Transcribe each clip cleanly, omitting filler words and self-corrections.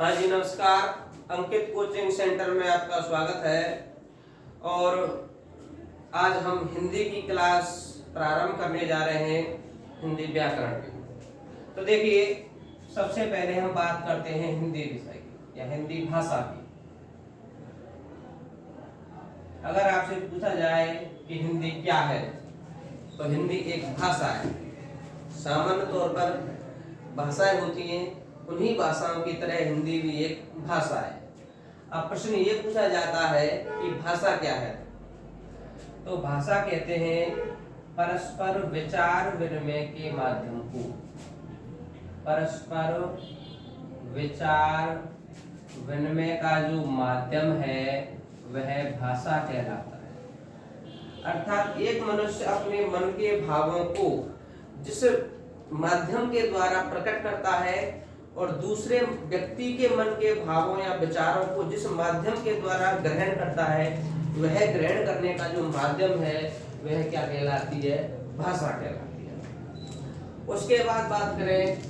हाँ जी, नमस्कार। अंकित coaching centre में आपका स्वागत है। और आज हम हिंदी की क्लास प्रारंभ करने जा रहे हैं, हिंदी व्याकरण की। तो देखिए, सबसे पहले हम बात करते हैं हिंदी विषय की या हिंदी भाषा की। अगर आपसे पूछा जाए कि हिंदी क्या है, तो हिंदी एक भाषा है। सामान्य तौर पर भाषाएं होती हैं, उन्हीं भाषाओं की तरह हिंदी भी एक भाषा है। अब प्रश्न ये पूछा जाता है कि भाषा क्या है, तो भाषा कहते हैं परस्पर विचार विनिमय के माध्यम को। परस्पर विचार विनिमय का जो माध्यम है वह भाषा कहलाता है। अर्थात एक मनुष्य अपने मन के भावों को जिस माध्यम के द्वारा प्रकट करता है और दूसरे व्यक्ति के मन के भावों या विचारों को जिस माध्यम के द्वारा ग्रहण करता है, वह ग्रहण करने का जो माध्यम है वह क्या कहलाती है? भाषा कहलाती है। उसके बाद बात करें,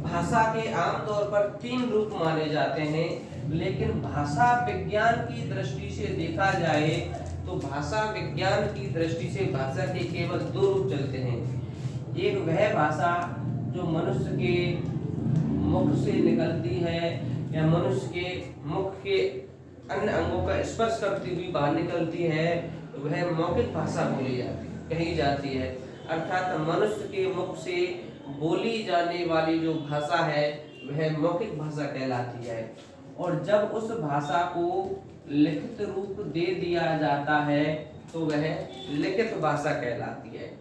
भाषा के आमतौर पर 3 रूप माने जाते हैं, लेकिन भाषा विज्ञान की दृष्टि से देखा जाए तो भाषा विज्ञान की दृष्टि से भाषा के केवल 2 रूप चलते हैं। एक वह भाषा जो मनुष्य के मुख से निकलती है या मनुष्य के मुख के अन्य अंगों का स्पर्श करती हुई बाहर निकलती है, तो वह मौखिक भाषा बोली जाती कही जाती है। अर्थात मनुष्य के मुख से बोली जाने वाली जो भाषा है वह मौखिक भाषा कहलाती है। और जब उस भाषा को लिखित रूप दे दिया जाता है तो वह लिखित भाषा कहलाती है।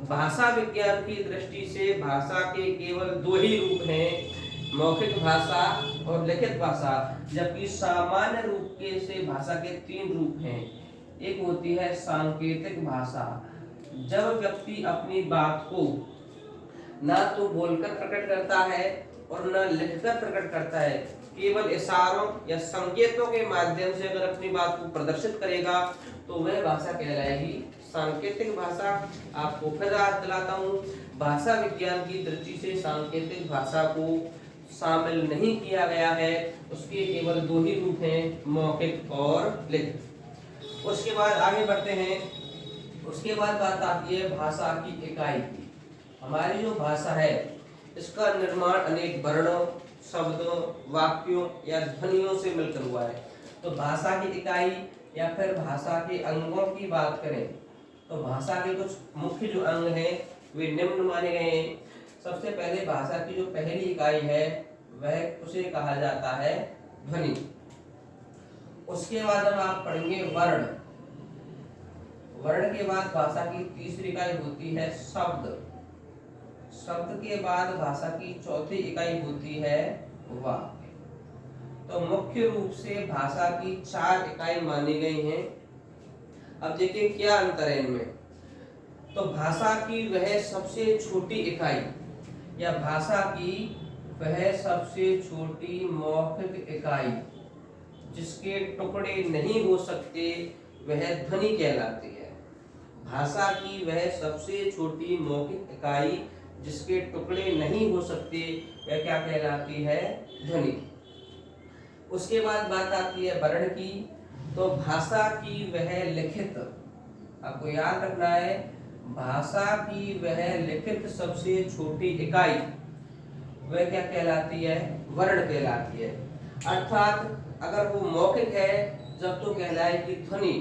भाषा विज्ञान की दृष्टि से भाषा के केवल 2 ही रूप हैं, मौखिक भाषा और लिखित भाषा, जबकि सामान्य रूप के से भाषा के 3 रूप हैं। एक होती है सांकेतिक भाषा, जब व्यक्ति अपनी बात को ना तो बोलकर प्रकट करता है और न लिखकर प्रकट करता है, केवल इशारों या संकेतों के माध्यम से अगर अपनी बात को प्रदर्शित करेगा तो वह भाषा कहलाएगी सांकेतिक भाषा। आपको फिर याद दिलाता हूँ, भाषा विज्ञान की दृष्टि से सांकेतिक भाषा को शामिल नहीं किया गया है, उसके केवल 2 ही रूप हैं, मौखिक और लिखित। उसके बाद आगे बढ़ते हैं। उसके बाद बात आती है भाषा की इकाई की। हमारी जो भाषा है इसका निर्माण अनेक वर्णों, शब्दों, वाक्यों या ध्वनियों से मिलकर हुआ है। तो भाषा की इकाई या फिर भाषा के अंगों की बात करें तो भाषा के कुछ मुख्य जो अंग हैं वे निम्न माने गए हैं। सबसे पहले भाषा की जो पहली इकाई है वह उसे कहा जाता है ध्वनि। उसके बाद हम आप पढ़ेंगे वर्ण। वर्ण के बाद भाषा की तीसरी इकाई होती है शब्द। शब्द के बाद भाषा की चौथी इकाई होती है वाक्य। तो मुख्य रूप से भाषा की 4 इकाई मानी गई हैं। अब देखिए क्या अंतर है इनमें। तो भाषा की वह सबसे छोटी इकाई या भाषा की वह सबसे छोटी मौखिक इकाई जिसके टुकड़े नहीं हो सकते वह ध्वनि कहलाती है। भाषा की वह सबसे छोटी मौखिक इकाई जिसके टुकड़े नहीं हो सकते वह क्या कहलाती है? ध्वनि। उसके बाद बात आती है वर्ण की। तो भाषा की वह लिखित, आपको याद रखना है, भाषा की वह लिखित सबसे छोटी इकाई वह क्या कहलाती है? वर्ण कहलाती है। अर्थात अगर वो मौखिक है जब तो कहलाएगी ध्वनि।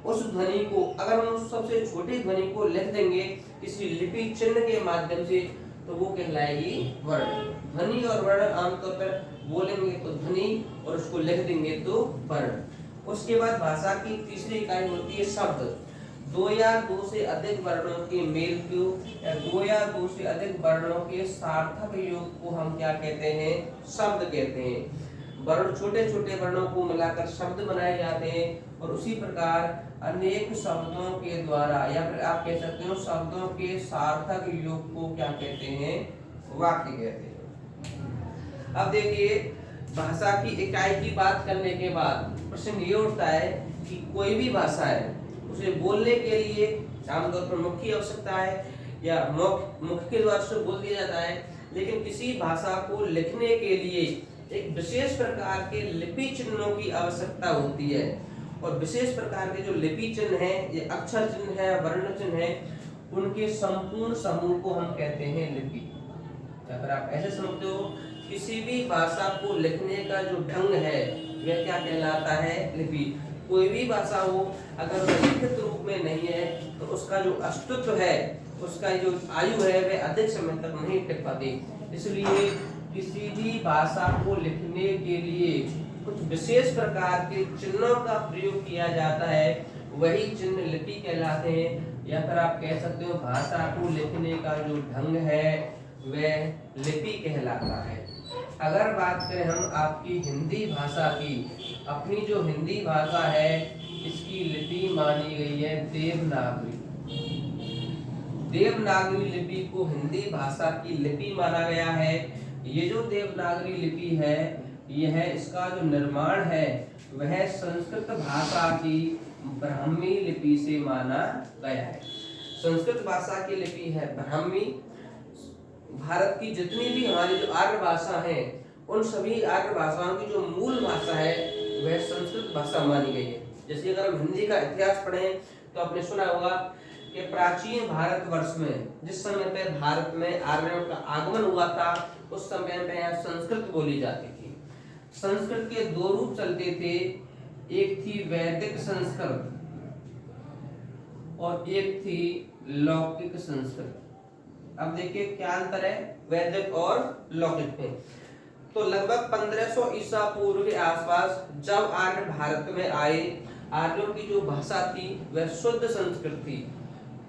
उस ध्वनि को अगर हम उस सबसे छोटी ध्वनि को लिख देंगे किसी लिपि चिन्ह के माध्यम से तो वो कहलाएगी वर्ण। ध्वनि और वर्ण आमतौर पर बोलेंगे तो ध्वनि और उसको लिख देंगे तो वर्ण। उसके बाद भाषा की तीसरी इकाई होती है शब्द। 2 या 2 से अधिक वर्णों के मेल को या 2 या 2 से अधिक वर्णों के सार्थक योग को हम क्या कहते हैं? शब्द कहते हैं। वर्ण छोटे छोटे वर्णों को मिलाकर शब्द बनाए जाते हैं और उसी प्रकार अनेक शब्दों के द्वारा या फिर आप कह सकते हो शब्दों के सार्थक योग को क्या कहते हैं? वाक्य कहते हैं। अब देखिए, भाषा की इकाई की बात करने के बाद प्रश्न ये उठता है कि कोई भी भाषा है उसे बोलने के लिए आमतौर पर मुख की आवश्यकता है या मुख के द्वारा से बोल दिया जाता है, लेकिन किसी भाषा को लिखने के लिए एक विशेष प्रकार के लिपि चिन्हों की आवश्यकता होती है, और विशेष प्रकार के जो लिपि चिन्ह है, ये अक्षर चिन्ह है, वर्ण चिन्ह है, उनके संपूर्ण समूह को हम कहते हैं लिपि। अगर आप ऐसे समझते हो, किसी भी भाषा को लिखने का जो ढंग है वह क्या कहलाता है, लिपि। कोई भी भाषा हो, अगर वह लिखित रूप में नहीं है तो उसका जो अस्तित्व है, उसका जो आयु है, वह अधिक समय तक नहीं टिक पाती। इसलिए किसी भी भाषा को लिखने के लिए कुछ विशेष प्रकार के चिन्हों का प्रयोग किया जाता है, वही चिन्ह लिपि कहलाते हैं। या फिर आप कह सकते हो भाषा को लिखने का जो ढंग है वह लिपि कहलाता है। अगर बात करें हम आपकी हिंदी भाषा की, अपनी जो हिंदी भाषा है इसकी लिपि मानी गई है देवनागरी। देवनागरी लिपि को हिंदी भाषा की लिपि माना गया है। ये जो देवनागरी लिपि है, यह इसका जो निर्माण है वह संस्कृत भाषा की ब्राह्मी लिपि से माना गया है। संस्कृत भाषा की लिपि है ब्राह्मी। भारत की जितनी भी हमारी जो आर्य भाषा है, उन सभी आर्य भाषाओं की जो मूल भाषा है वह संस्कृत भाषा मानी गई है। जैसे अगर हम हिंदी का इतिहास पढ़ें तो आपने सुना होगा कि प्राचीन भारतवर्ष में जिस समय पे भारत में आर्यों का आगमन हुआ था, उस समय पे यहाँ संस्कृत बोली जाती थी। संस्कृत के दो रूप चलते थे, एक थी वैदिक संस्कृत और एक थी लौकिक संस्कृत। अब देखिए क्या अंतर है वैदिक और लौकिक में। तो लगभग 1500 ईसा पूर्व के आसपास जब आर्य भारत में आए, आर्यों की जो भाषा थी वह शुद्ध संस्कृत थी।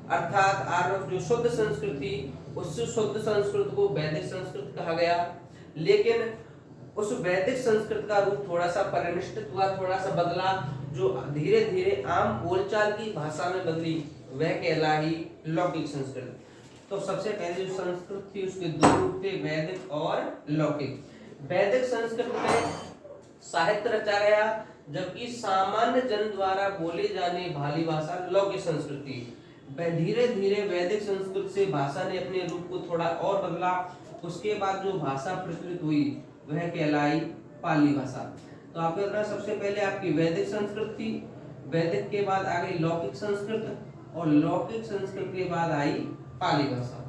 अर्थात आर्यों जो शुद्ध संस्कृत थी, उस शुद्ध संस्कृत को वैदिक संस्कृत कहा गया। लेकिन उस वैदिक संस्कृत का रूप थोड़ा सा परिनिष्ठित हुआ, थोड़ा सा बदला, जो धीरे धीरे आम बोलचाल की भाषा में बदली, वह कहलाई लौकिक संस्कृत। तो सबसे पहले जो संस्कृत थी उसके दो रूप थे, वैदिक और लौकिक। वैदिक संस्कृत में साहित्य रचा गया, जबकि सामान्य जन द्वारा बोली जाने वाली भाषा लौकिक संस्कृत थी। धीरे धीरे वैदिक संस्कृत से भाषा ने अपने रूप को थोड़ा और बदला। उसके बाद जो भाषा प्रचलित हुई वह कहलाई पाली भाषा। तो आपको पता सबसे पहले आपकी वैदिक संस्कृत थी, वैदिक के बाद आ गई लौकिक संस्कृत, और लौकिक संस्कृत के बाद आई पाली भाषा।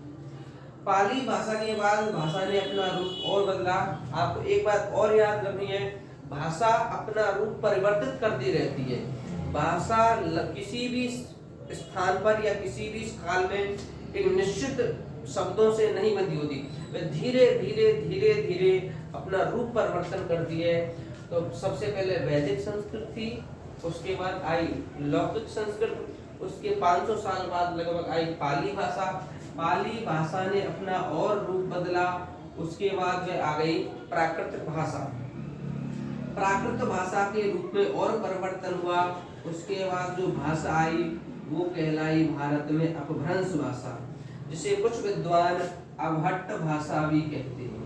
पाली भाषा के बाद भाषा ने अपना रूप और बदला। आपको एक बात और याद रखनी है, भाषा अपना रूप परिवर्तित करती रहती है। भाषा किसी भी स्थान पर या किसी भी काल में एक निश्चित शब्दों से नहीं बंधी होती, वह धीरे धीरे धीरे धीरे अपना रूप परिवर्तन करती है। तो सबसे पहले वैदिक संस्कृत थी, उसके बाद आई लौकिक संस्कृत, उसके 500 साल बाद लगभग आई पाली भाषा। पाली भाषा ने अपना और रूप बदला। उसके बाद में आ गई प्राकृत भाषा। प्राकृत भाषा के रूप में और परिवर्तन हुआ। उसके बाद जो भाषा आई वो कहलाई भारत में अपभ्रंश भाषा, जिसे कुछ विद्वान अवहट्ट भाषा भी कहते हैं।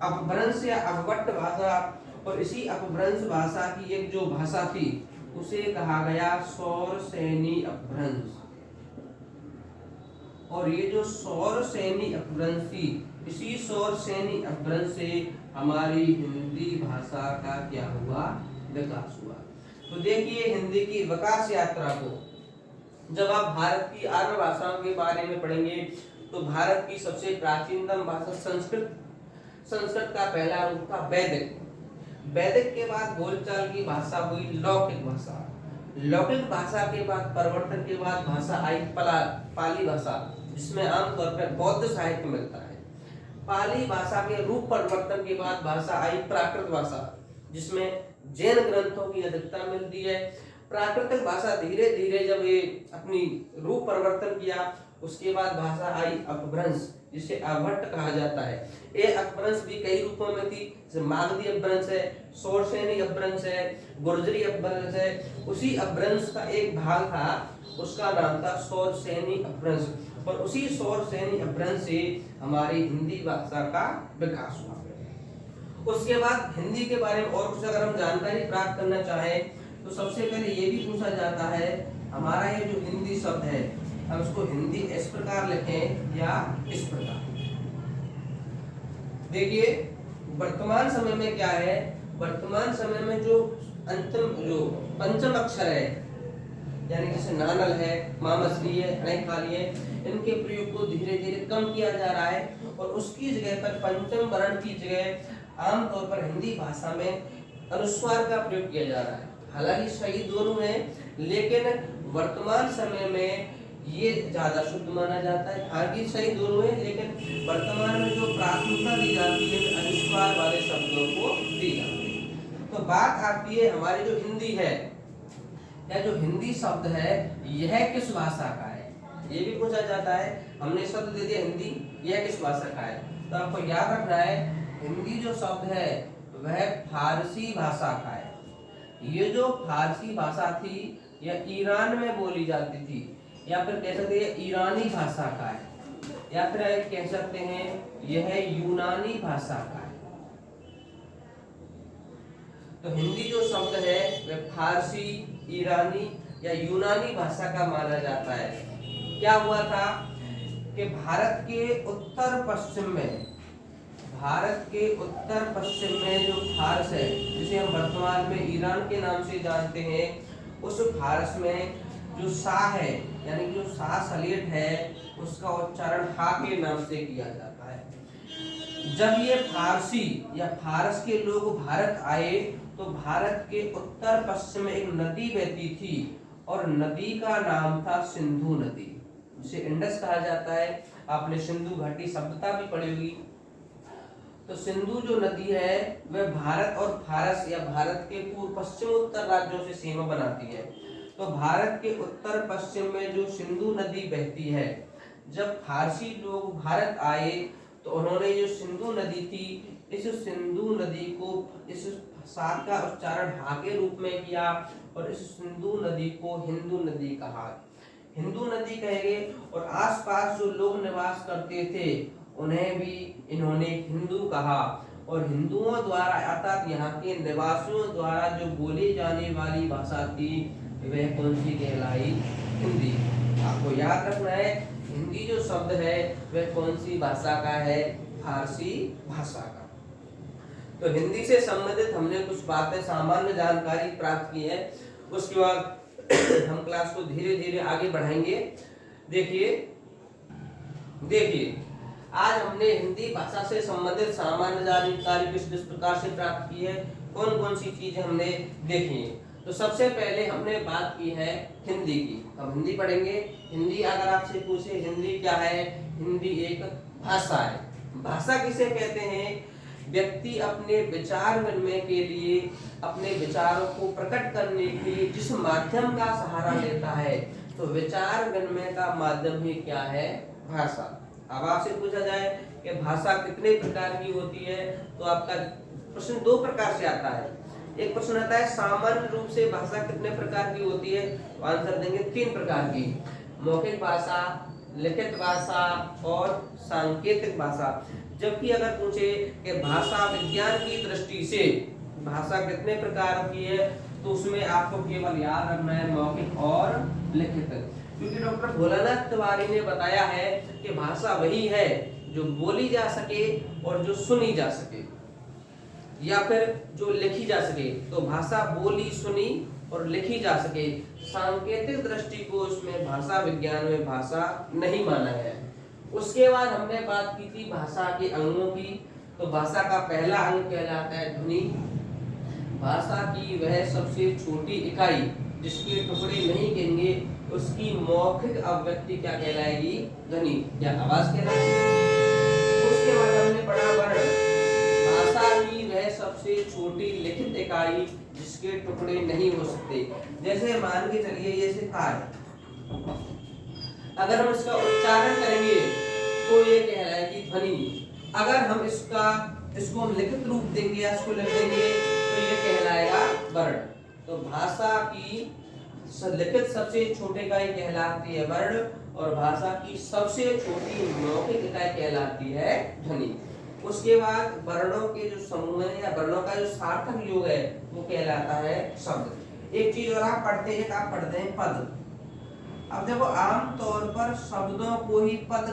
अपभ्रंश या अवहट्ट भाषा, और इसी अपभ्रंश भाषा की एक जो भाषा थी उसे कहा गया सौरसेनी अपभ्रंश। और ये जो सौरसेनी अपभ्रंश थी, इसी सौरसेनी अपभ्रंश से हमारी हिंदी भाषा का क्या हुआ, विकास हुआ। तो देखिए हिंदी की विकास यात्रा को जब आप भारत की आर्य भाषाओं के बारे में पढ़ेंगे तो भारत की सबसे प्राचीनतम भाषा संस्कृत। संस्कृत का पहला रूप था वैदिक। वैदिक के बाद बोलचाल की भाषा हुई लौकिक भाषा। लौकिक भाषा के बाद परिवर्तन के बाद भाषा आई पाली भाषा, जिसमें आमतौर पर बौद्ध साहित्य मिलता है। पाली भाषा के रूप परिवर्तन के बाद भाषा आई प्राकृत भाषा, जिसमें जैन ग्रंथों की अधिकता मिलती है। प्राकृतिक भाषा धीरे धीरे जब ये अपनी रूप परिवर्तन किया, उसके बाद भाषा आई अपभ्रंश, जिसे अवहट्ट कहा जाता है। ये अपभ्रंश भी कई रूपों में थी, जैसे मागधी अपभ्रंश है, सौरसेनी अपभ्रंश है, गुर्जरी अपभ्रंश है। उसी अपभ्रंश का एक भाग था, उसका नाम था सौरसेनी अपभ्रंश, और उसी सौरसेनी अपभ्रंश से हमारी हिंदी भाषा का विकास हुआ। उसके बाद हिंदी के बारे में और कुछ अगर हम जानकारी प्राप्त करना चाहें तो सबसे पहले ये भी पूछा जाता है, हमारा ये जो हिंदी शब्द है, हम इसको हिंदी इस प्रकार लिखें या इस प्रकार। देखिए वर्तमान समय में क्या है, वर्तमान समय में जो अंतिम जो पंचम अक्षर है, यानी जैसे नानल है, मामसली है, अणैखाली है, इनके प्रयोग को धीरे धीरे कम किया जा रहा है और उसकी जगह पर पंचम वर्ण की जगह आमतौर पर हिंदी भाषा में अनुस्वार का प्रयोग किया जा रहा है। हालांकि सही दोनों है, लेकिन वर्तमान समय में ये ज्यादा शुद्ध माना जाता है। हालांकि सही दोनों है, लेकिन वर्तमान में जो प्राथमिकता दी जाती है अनुस्वार वाले शब्दों को दी जाती है। तो बात आती है हमारी जो हिंदी है, या जो हिंदी शब्द है यह किस भाषा का है, ये भी पूछा जाता है। हमने शब्द दे दिया हिंदी, यह किस भाषा का है, तो आपको याद रखना है हिंदी जो शब्द है वह फारसी भाषा का है। ये जो फारसी भाषा थी यह ईरान में बोली जाती थी, या फिर कह सकते हैं ईरानी भाषा का है, या फिर कह सकते हैं यह यूनानी भाषा का है। तो हिंदी जो शब्द है वह फारसी, ईरानी या यूनानी भाषा का माना जाता है। क्या हुआ था कि भारत के उत्तर पश्चिम में, भारत के उत्तर पश्चिम में जो फारस है, जिसे हम वर्तमान में ईरान के नाम से जानते हैं, उस फारस में जो सा है, यानी जो सा सलेट है, उसका उच्चारण हा के नाम से किया जाता है। जब ये फारसी या फारस के लोग भारत आए तो भारत के उत्तर पश्चिम में एक नदी बहती थी और नदी का नाम था सिंधु नदी, जिसे इंडस कहा जाता है। आपने सिंधु घाटी सभ्यता भी पढ़ी होगी। तो सिंधु जो नदी है वह भारत और फारस या भारत के पूर्व पश्चिम उत्तर राज्यों से सीमा बनाती है। तो भारत के उत्तर पश्चिम में जो सिंधु नदी बहती है, जब फारसी लोग भारत आए तो उन्होंने जो सिंधु नदी थी, इस सिंधु नदी को इस सात का उच्चारण हा के रूप में किया और इस सिंधु नदी को हिंदू नदी कहा, हिंदू नदी कहेंगे। और आसपास जो लोग निवास करते थे उन्हें भी इन्होंने हिंदू कहा, और हिंदुओं द्वारा अर्थात यहाँ के निवासियों द्वारा जो बोली जाने वाली भाषा थी वह कौन सी कहलाई, हिंदी। आपको याद रखना है हिंदी जो शब्द है वह कौन सी भाषा का है, फारसी भाषा का। तो हिंदी से संबंधित हमने कुछ बातें सामान्य जानकारी प्राप्त की है, उसके बाद हम क्लास को धीरे धीरे आगे बढ़ाएंगे। देखिए आज हमने हिंदी भाषा से संबंधित सामान्य जानकारी किस किस प्रकार से प्राप्त की है, कौन कौन सी चीजें हमने देखी है। तो सबसे पहले हमने बात की है हिंदी की। हम हिंदी पढ़ेंगे। हिंदी अगर आपसे पूछे हिंदी क्या है, हिंदी एक भाषा है। भाषा किसे कहते हैं, व्यक्ति अपने विचार विनिमय के लिए, अपने विचारों को प्रकट करने के लिए जिस माध्यम का सहारा लेता है, तो विचार विनिमय का माध्यम ही क्या है, भाषा। अब आपसे पूछा जाए कि भाषा कितने प्रकार की होती है, तो आपका प्रश्न दो प्रकार से आता है। एक प्रश्न आता है सामान्य रूप से भाषा कितने प्रकार की होती है, तो आंसर देंगे 3 प्रकार की, मौखिक भाषा, लिखित भाषा और सांकेतिक भाषा। जबकि अगर पूछे कि भाषा विज्ञान की दृष्टि से भाषा कितने प्रकार की है, तो उसमें आपको केवल याद रखना है मौखिक और लिखित। क्योंकि डॉक्टर भोलानाथ तिवारी ने बताया है कि भाषा वही है जो बोली जा सके और जो सुनी जा सके, या फिर जो लिखी जा सके। तो भाषा बोली, सुनी और लिखी जा सके। सांकेतिक दृष्टि को इसमें भाषा विज्ञान में भाषा नहीं माना गया है। उसके बाद हमने बात की थी भाषा के अंगों की। तो भाषा का पहला अंग कहलाता है ध्वनि। भाषा की वह सबसे छोटी इकाई जिसके टुकड़े नहीं गिनेंगे, उसकी मौखिक अभिव्यक्ति क्या कहलाएगी, ध्वनि या आवाज कहलाएगी। उसके बाद हमने पढ़ा वर्ण। भाषा की वह सबसे छोटी लिखित इकाई जिसके टुकड़े नहीं हो सकते। जैसे मान के चलिए ये कार, अगर हम इसका उच्चारण करेंगे तो ये कहलाएगी ध्वनि। अगर हम इसको हम लिखित रूप देंगे या इसको लिख देंगे तो ये कहलाएगा वर्ण। तो भाषा की लिखित सबसे छोटी इकाई कहलाती है वर्ण, और भाषा की सबसे छोटी मौखिक इकाई कहलाती है ध्वनि। उसके बाद वर्णों के जो समूह है या वर्णों का जो सार्थक योग है वो कहलाता है शब्द। एक चीज और आप पढ़ते हैं, आप पढ़ते हैं पद। अब देखो आम तौर पर शब्दों को ही पद